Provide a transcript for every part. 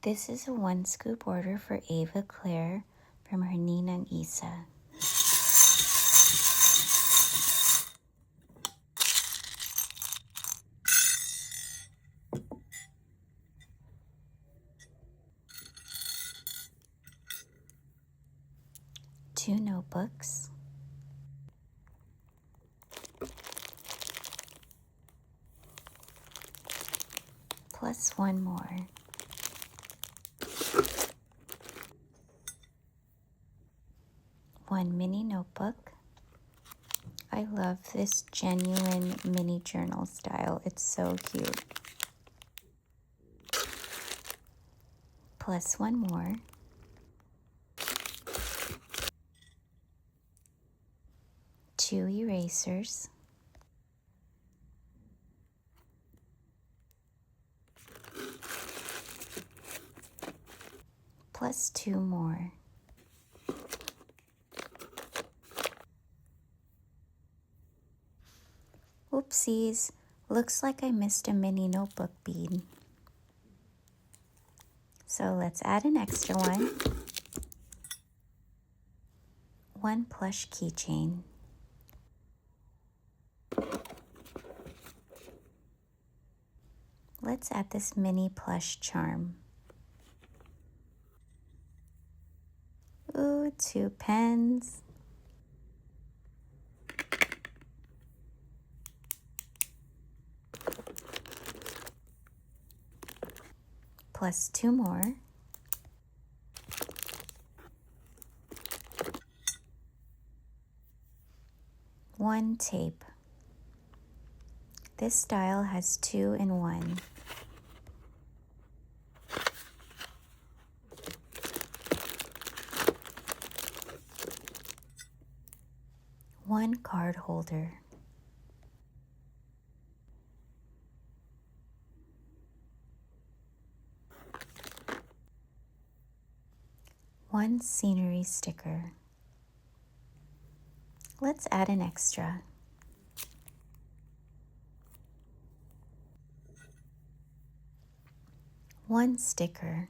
This is a 1 scoop order for Ava Claire from her Ninang Esa. Two notebooks, plus one more. One mini notebook. I love this genuine mini journal style. It's so cute. Plus one more. Two erasers. Plus two more. Oopsies, looks like I missed a mini notebook bead. So let's add an extra one. One plush keychain. Let's add this mini plush charm. Ooh, two pens. Plus two more. One tape. This style has 2 in 1. One card holder. One scenery sticker. Let's add an extra. One sticker.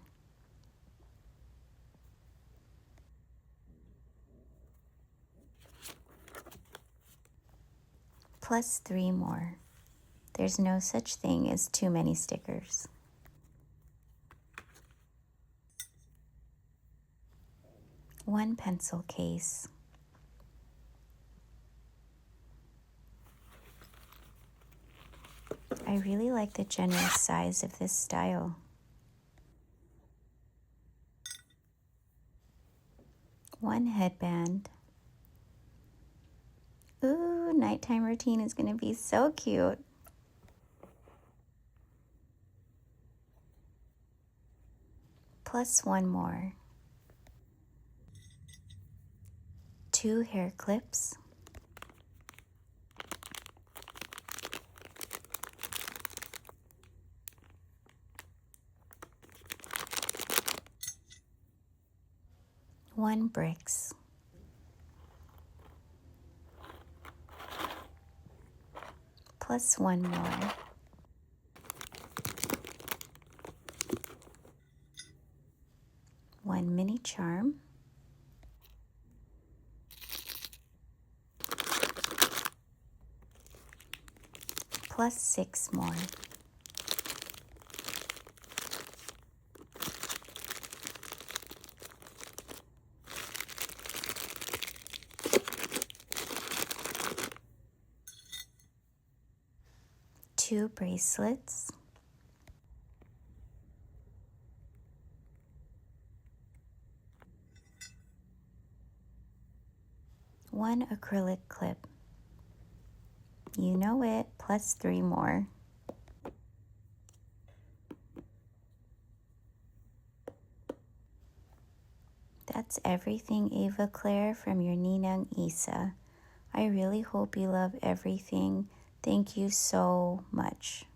Plus 3 more. There's no such thing as too many stickers. One pencil case. I really like the generous size of this style. One headband. Ooh, nighttime routine is going to be so cute. Plus one more. 2 hair clips. One bricks. Plus one more. One mini charm. Plus 6 more. Two bracelets. One acrylic clip. You know it, plus 3 more. That's everything, Ava Claire, from your Ninang Esa. I really hope you love everything. Thank you so much.